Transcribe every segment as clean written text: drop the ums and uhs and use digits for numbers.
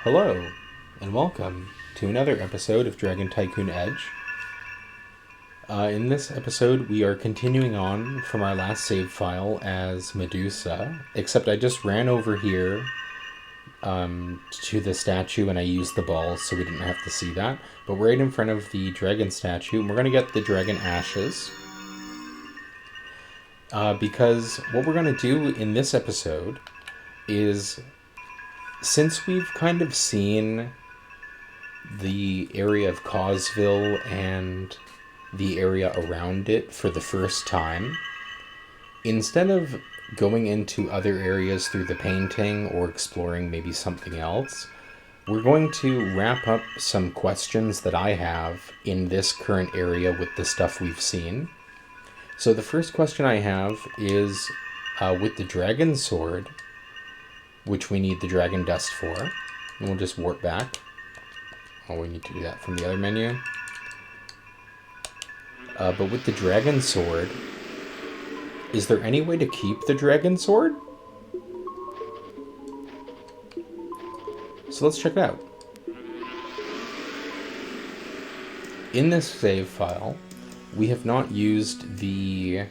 Hello, and welcome to another episode of Dragon Tycoon Edge. In this episode, we are continuing on from our last save file as Medusa, except I just ran over here to the statue and I used the balls so we didn't have to see that. But we're right in front of the dragon statue, and we're going to get the dragon ashes. Because what we're going to do in this episode is, since we've kind of seen the area of Causeville and the area around it for the first time, instead of going into other areas through the painting or exploring maybe something else, we're going to wrap up some questions that I have in this current area with the stuff we've seen. So the first question I have is with the dragon sword, which we need the dragon dust for. And we'll just warp back. Oh, we need to do that from the other menu. But with the dragon sword, is there any way to keep the dragon sword? So let's check it out. In this save file, we have not used the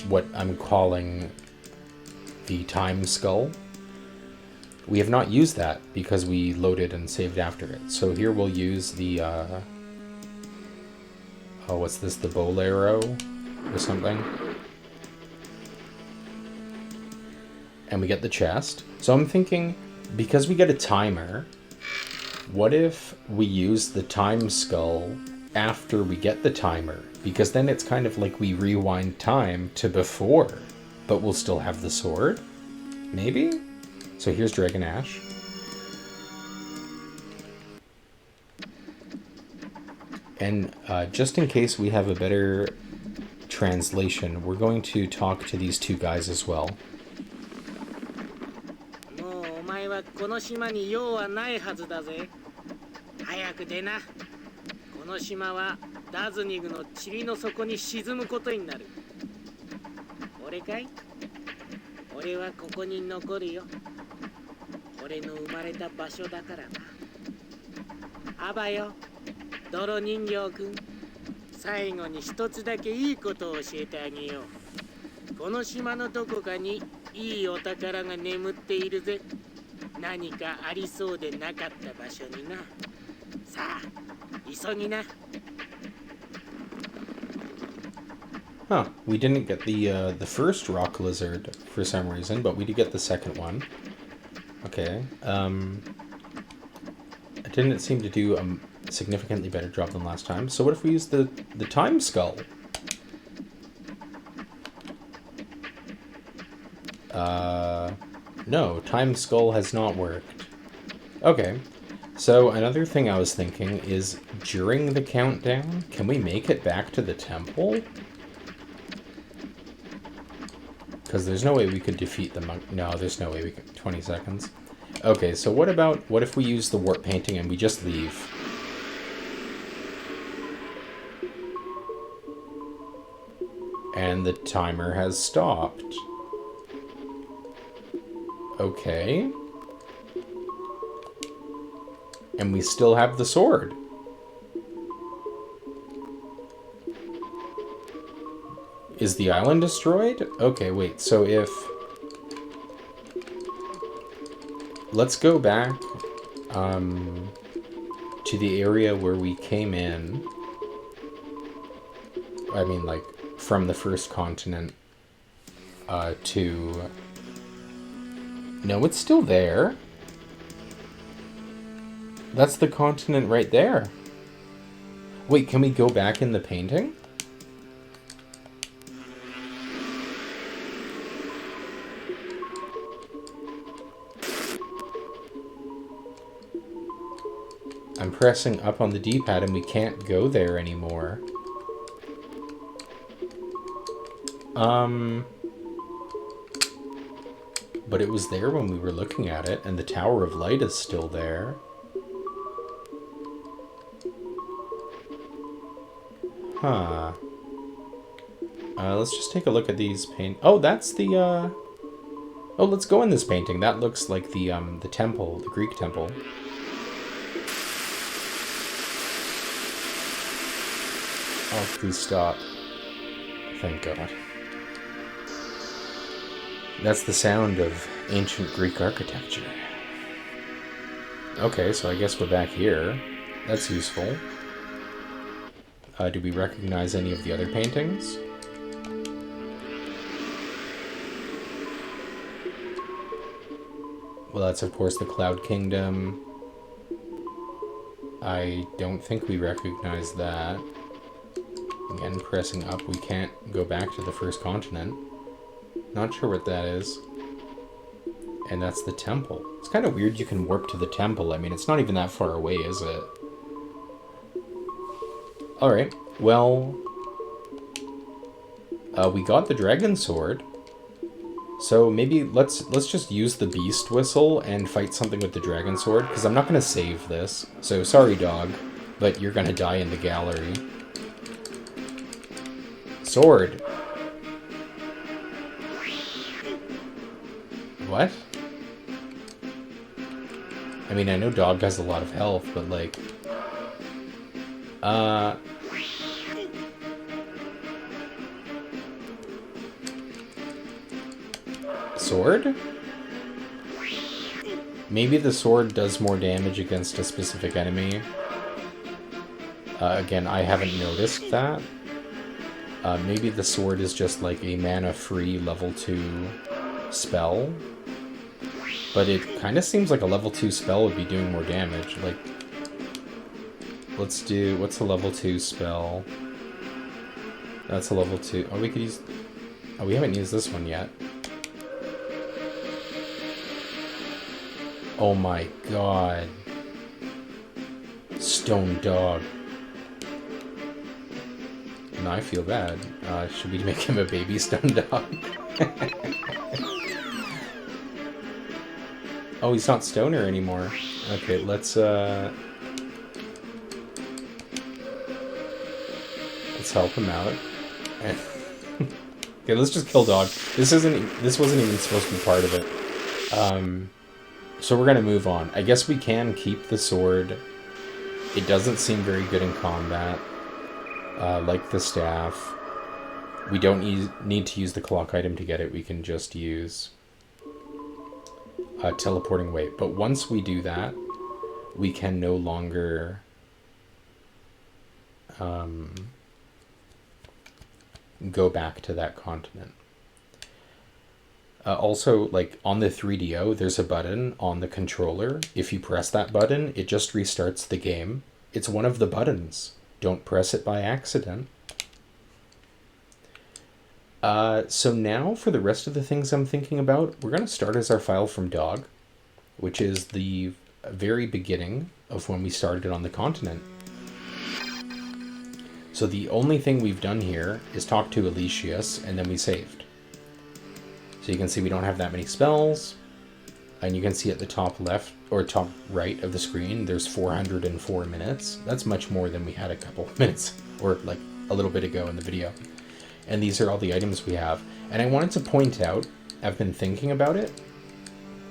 what I'm calling the time skull. We have not used that because we loaded and saved after it. So here we'll use the what's this, the bolero or something, and we get the chest. So I'm thinking, because we get a timer, what if we use the time skull after we get the timer? Because then it's kind of like we rewind time to before, but we'll still have the sword? Maybe? So here's Dragon Ash. And just in case we have a better translation, we're going to talk to these two guys as well. Huh, we didn't get the first rock lizard for some reason, but we did get the second one. Okay, it didn't seem to do a significantly better job than last time. So what if we use the time skull? No, time skull has not worked. Okay, so another thing I was thinking is, during the countdown, can we make it back to the temple? Because there's no way we could defeat the monk. No, there's no way we could. 20 seconds. Okay, so what if we use the warp painting and we just leave? And the timer has stopped. Okay. And we still have the sword. Is the island destroyed? Okay, wait, so if... Let's go back to the area where we came in. I mean, like, from the first continent to... No, it's still there. That's the continent right there. Wait, can we go back in the painting? I'm pressing up on the D-pad and we can't go there anymore. But it was there when we were looking at it, and the Tower of Light is still there. Huh. Let's just take a look at these paint... Oh, that's the, Oh, let's go in this painting. That looks like the temple, the Greek temple. Oh, please stop. Thank God. That's the sound of ancient Greek architecture. Okay, so I guess we're back here. That's useful. Do we recognize any of the other paintings? Well, that's of course the Cloud Kingdom. I don't think we recognize that. Again, pressing up, we can't go back to the first continent. Not sure what that is. And that's the temple. It's kind of weird you can warp to the temple. I mean, it's not even that far away, is it? Alright, well... we got the dragon sword. So maybe let's just use the beast whistle and fight something with the dragon sword, because I'm not going to save this. So sorry, dog, but you're going to die in the gallery. Sword. What? I mean, I know dog has a lot of health, but like... Sword? Maybe the sword does more damage against a specific enemy. Again, I haven't noticed that. Maybe the sword is just like a mana-free level 2 spell. But it kind of seems like a level 2 spell would be doing more damage. Like, let's do... What's a level 2 spell? That's a level 2... Oh, we could use... Oh, we haven't used this one yet. Oh my god. Stone dog. No, I feel bad. Should we make him a baby stone dog? Oh, he's not stoner anymore. Okay, let's help him out. Okay, let's just kill dog. This wasn't even supposed to be part of it. So we're gonna move on. I guess we can keep the sword. It doesn't seem very good in combat. Like the staff. We don't need to use the clock item to get it. We can just use teleporting away. But once we do that, we can no longer go back to that continent. Also, like, on the 3DO, there's a button on the controller. If you press that button, it just restarts the game. It's one of the buttons. Don't press it by accident. So now, for the rest of the things I'm thinking about, we're going to start as our file from dog, which is the very beginning of when we started on the continent. So the only thing we've done here is talk to Elysius, and then we saved. So you can see we don't have that many spells, and you can see at the top left, or top right of the screen, there's 404 minutes. That's much more than we had a couple minutes, or like a little bit ago in the video. And these are all the items we have. And I wanted to point out, I've been thinking about it.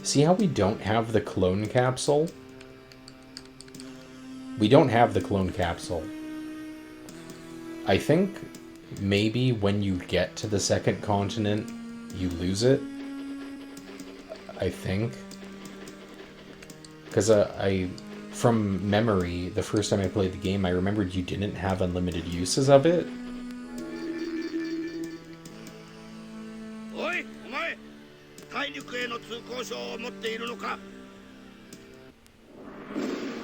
See how we don't have the clone capsule? We don't have the clone capsule. I think maybe when you get to the second continent, you lose it. I think. Because from memory, the first time I played the game, I remembered you didn't have unlimited uses of it.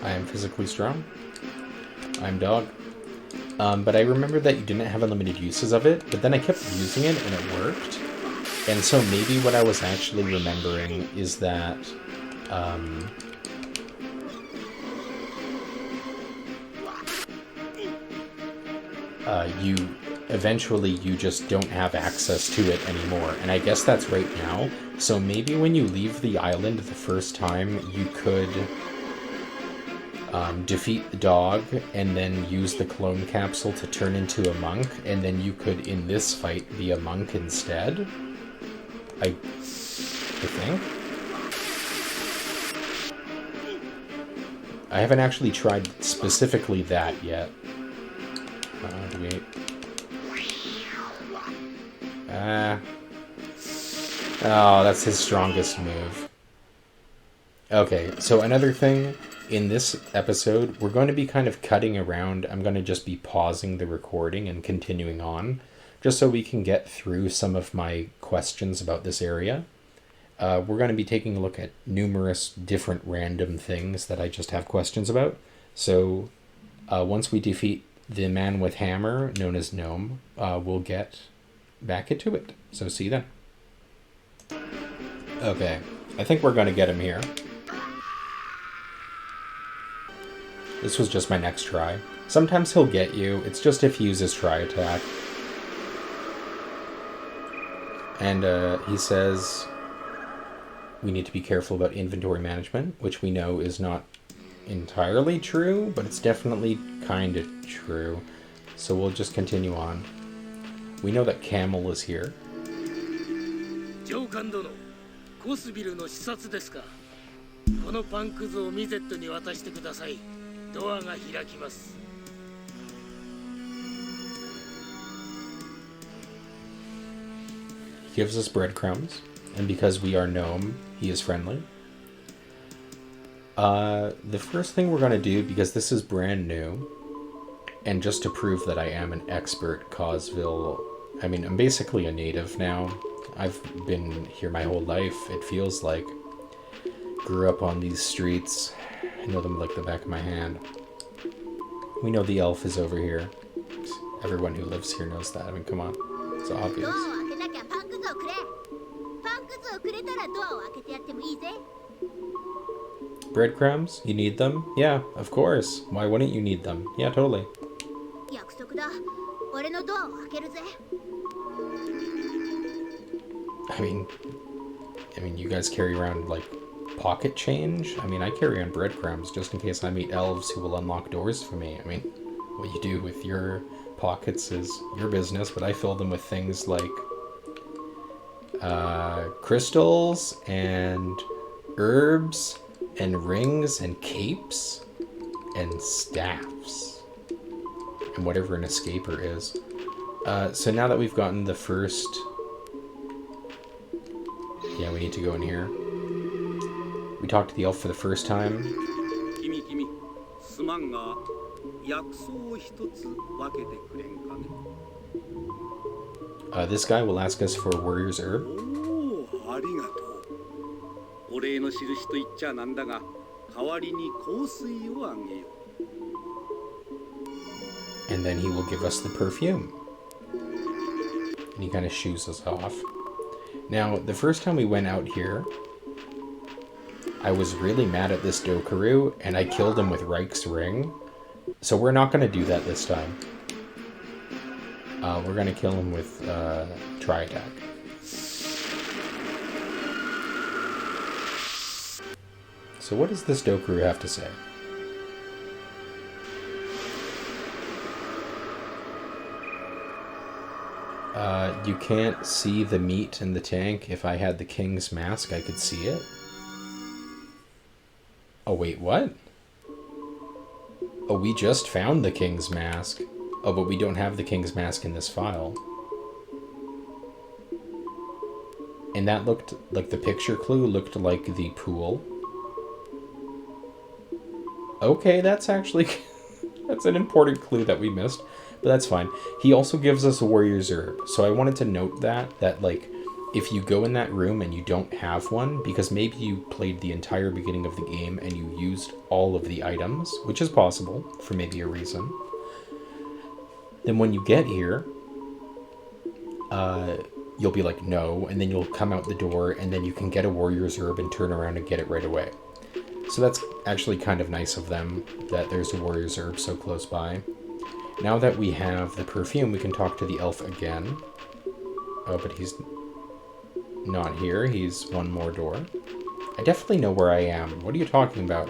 I am physically strong. I'm dog. But I remember that you didn't have unlimited uses of it, but then I kept using it and it worked. And so maybe what I was actually remembering is that you just don't have access to it anymore. And I guess that's right now. So maybe when you leave the island the first time, you could defeat the dog and then use the clone capsule to turn into a monk, and then you could, in this fight, be a monk instead. I think. I haven't actually tried specifically that yet. Wait. Oh, that's his strongest move. Okay, so another thing, in this episode, we're going to be kind of cutting around. I'm going to just be pausing the recording and continuing on, just so we can get through some of my questions about this area. We're going to be taking a look at numerous different random things that I just have questions about. So once we defeat the man with hammer, known as Gnome, we'll get back into it. So see you then. Okay, I think we're going to get him here. This was just my next try. Sometimes he'll get you. It's just if you use his try attack. And he says we need to be careful about inventory management, which we know is not entirely true, but it's definitely kind of true. So we'll just continue on. We know that Camel is here. He gives us breadcrumbs, and because we are gnome, he is friendly. The first thing we're going to do, because this is brand new, and just to prove that I am an expert Causeville, I mean, I'm basically a native now. I've been here my whole life, it feels like. Grew up on these streets. I know them like the back of my hand. We know the elf is over here. Everyone who lives here knows that. I mean, come on. It's obvious. Breadcrumbs? You need them? Yeah, of course. Why wouldn't you need them? Yeah, totally. I mean, you guys carry around, like, pocket change? I mean, I carry on breadcrumbs just in case I meet elves who will unlock doors for me. I mean, what you do with your pockets is your business, but I fill them with things like crystals and herbs and rings and capes and staffs and whatever an escaper is. So now that we've gotten the first... Yeah, we need to go in here. We talked to the elf for the first time. This guy will ask us for Warrior's Herb. And then he will give us the perfume. And he kind of shoos us off. Now, the first time we went out here, I was really mad at this Dokuru, and I killed him with Reich's Ring. So we're not going to do that this time. We're going to kill him with Tri Attack. So what does this Dokuru have to say? You can't see the meat in the tank. If I had the King's Mask, I could see it. Oh, wait, what? Oh, we just found the King's Mask. Oh, but we don't have the King's Mask in this file. And that looked like the picture clue looked like the pool. Okay, that's actually... that's an important clue that we missed. But that's fine. He also gives us a Warrior's Herb. So I wanted to note that like, if you go in that room and you don't have one, because maybe you played the entire beginning of the game and you used all of the items, which is possible for maybe a reason, then when you get here, you'll be like, no, and then you'll come out the door and then you can get a Warrior's Herb and turn around and get it right away. So that's actually kind of nice of them, that there's a Warrior's Herb so close by. Now that we have the perfume, we can talk to the elf again. Oh, but he's not here. He's one more door. I definitely know where I am. What are you talking about?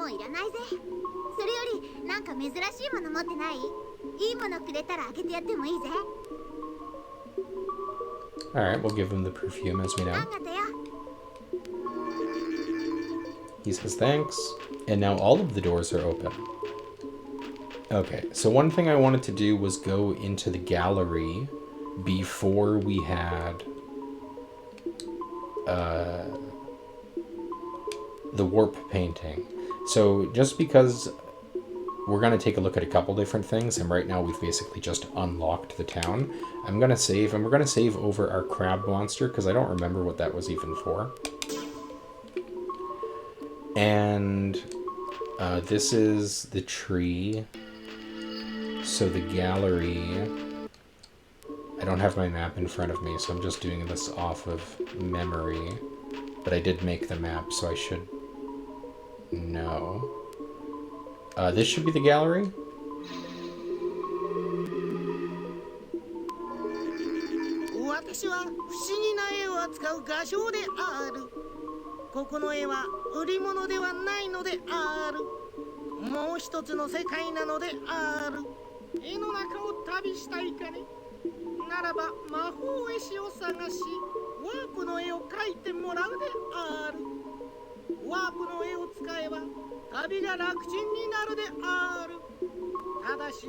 もういらないぜ。それよりなんか珍しいもの持ってない？いいものくれたらあげてやってもいいぜ。 Alright, we'll give him the perfume as we know. あんがとよ。 He says thanks, and now all of the doors are open. Okay, so one thing I wanted to do was go into the gallery before we had the warp painting. So just because we're going to take a look at a couple different things, and right now we've basically just unlocked the town, I'm going to save, and we're going to save over our crab monster, because I don't remember what that was even for. And this is the tree. So the gallery, I don't have my map in front of me, so I'm just doing this off of memory. But I did make the map, so I should know. This should be the gallery. 私は不思議な絵を扱う画商である。ここの絵は売り物ではないのである。もう一つの世界なのである。絵の中を旅したいかね。ならば魔法絵師を探し、ワープの絵を描いてもらうである。ワープの絵を使えば旅が楽ちんになるである。ただし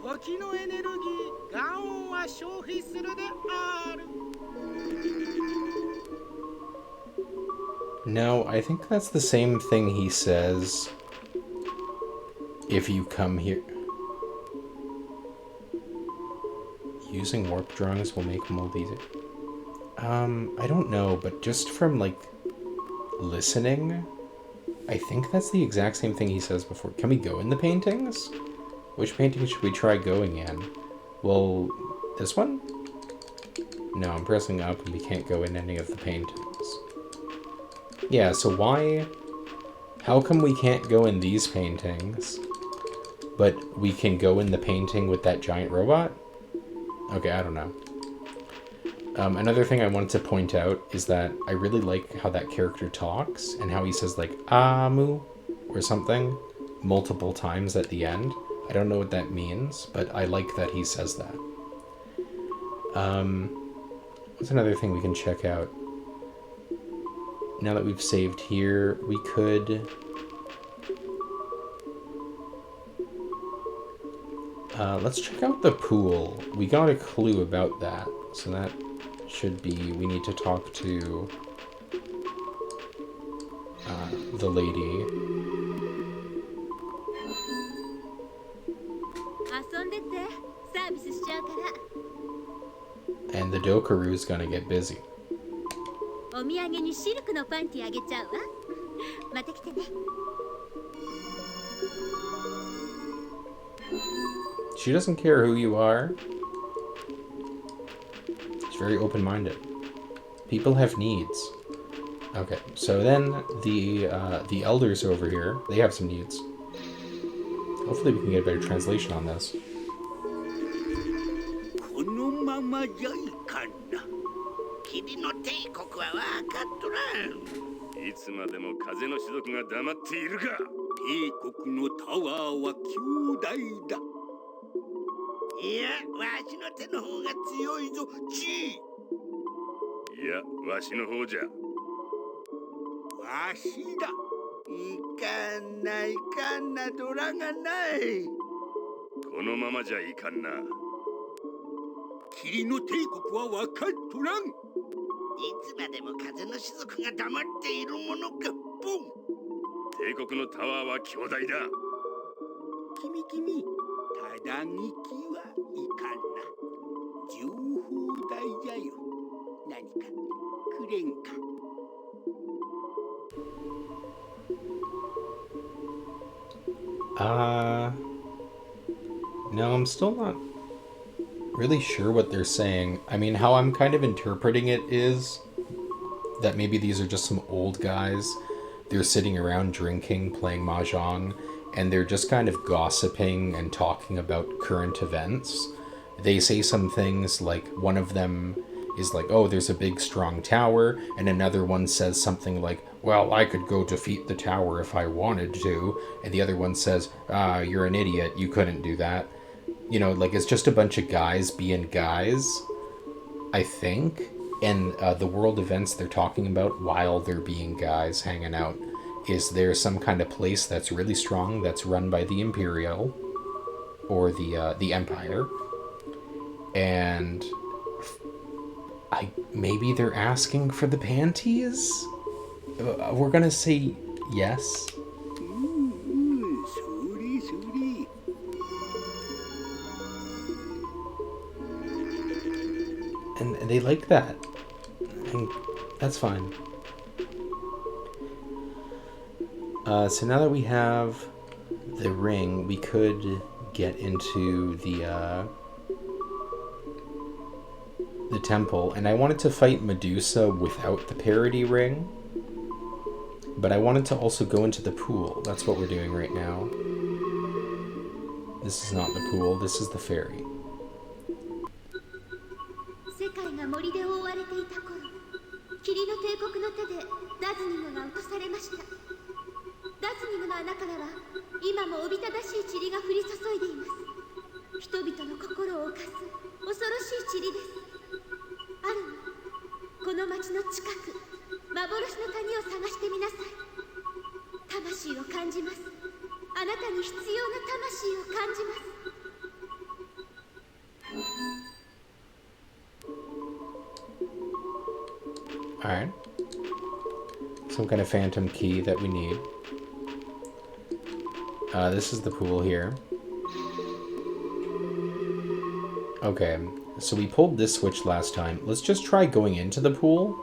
時のエネルギー、ガンは消費するである。 No, I think that's the same thing he says if you come here. Using warp drawings will make mold easier. I don't know, but just from, like, listening, I think that's the exact same thing he says before. Can we go in the paintings? Which painting should we try going in? Well, this one? No, I'm pressing up and we can't go in any of the paintings. Yeah, so why... How come we can't go in these paintings, but we can go in the painting with that giant robot? Okay, I don't know. Another thing I wanted to point out is that I really like how that character talks and how he says, like, Amu or something multiple times at the end. I don't know what that means, but I like that he says that. What's another thing we can check out? Now that we've saved here, we could... let's check out the pool. We got a clue about that, so that should be... We need to talk to the lady. And the Dokuru's gonna get busy. She doesn't care who you are. She's very open-minded. People have needs. Okay, so then the elders over here, they have some needs. Hopefully we can get a better translation on this. このままじゃいかんな。霧の帝国はわかっとらん。いつまでも風の種族が黙っているか。帝国のタワーは強大だ。いや、わしの手の方が強いぞ、チー。いや、わしの方じゃ。わしだ。いかんな、いかんな、ドラがない。このままじゃいかんな。霧の帝国はわかっとらん。いつまでも風の種族が黙っているものか、ボン。帝国のタワーは強大だ。君、ただにきはいかんな。情報大じゃよ。何かくれんか。No, I'm still not really sure what they're saying. I mean, how I'm kind of interpreting it is that maybe these are just some old guys. They're sitting around drinking, playing mahjong, and they're just kind of gossiping and talking about current events. They say some things like, one of them is like, oh, there's a big strong tower, and another one says something like, well, I could go defeat the tower if I wanted to. And the other one says, you're an idiot. You couldn't do that. You know, like, it's just a bunch of guys being guys, I think. And the world events they're talking about while they're being guys hanging out is there's some kind of place that's really strong that's run by the Imperial or the Empire. And maybe they're asking for the panties? We're gonna say yes. And they like that. And that's fine. So now that we have the ring, we could get into the temple. And I wanted to fight Medusa without the parody ring. But I wanted to also go into the pool. That's what we're doing right now. This is not the pool. This is the ferry. 世界が森で覆われていた頃、霧の帝国の手でダズニムが落とされました。ダズニムの穴からは今もおびただしい塵が降り注いでいます。人々の心を侵す恐ろしい塵です。あるの、この町の近く、幻の谷を探してみなさい。魂を感じます。あなたに必要な魂を感じます。 Alright. Some kind of phantom key that we need. This is the pool here. Okay, so we pulled this switch last time. Let's just try going into the pool.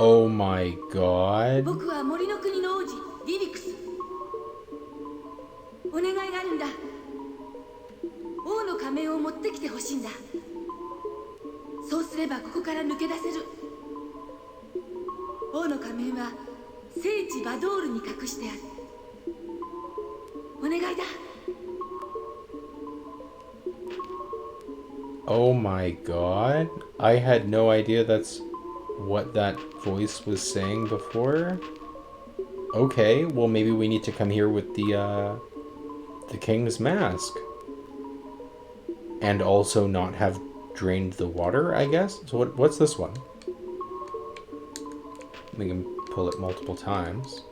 Oh my god. Oh my god. I had no idea that's what that voice was saying before. Okay, well maybe we need to come here with the king's mask. And also not have drained the water, I guess? So what's this one? We can pull it multiple times.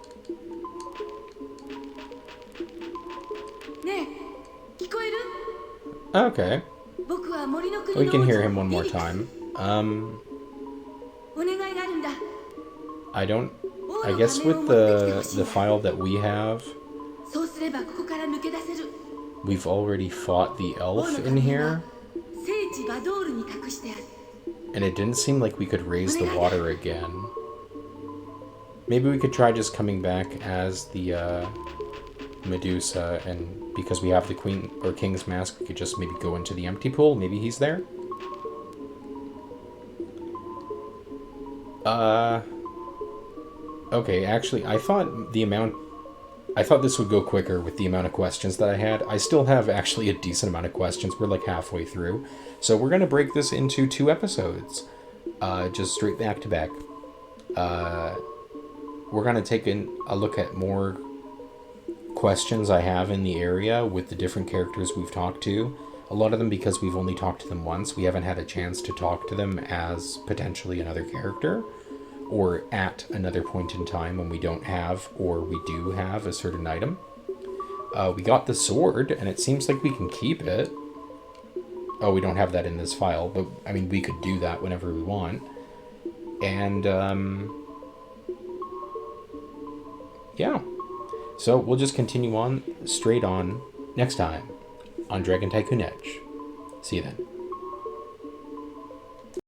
Okay. We can hear him one more time. I guess with the file that we have, we've already fought the elf in here. And it didn't seem like we could raise the water again. Maybe we could try just coming back as the Medusa, and because we have the Queen or King's mask, we could just maybe go into the empty pool. Maybe he's there. Okay, actually, I thought this would go quicker with the amount of questions that I had. I still have actually a decent amount of questions. We're like halfway through. So we're going to break this into 2 episodes. Just straight back to back. We're going to take a look at more questions I have in the area with the different characters we've talked to. A lot of them because we've only talked to them once. We haven't had a chance to talk to them as potentially another character, or at another point in time when we don't have, or we do have, a certain item. We got the sword, and it seems like we can keep it. Oh, we don't have that in this file, but, I mean, we could do that whenever we want. And, yeah. So, we'll just continue on, straight on, next time, on Dragon Tycoon Edge. See you then.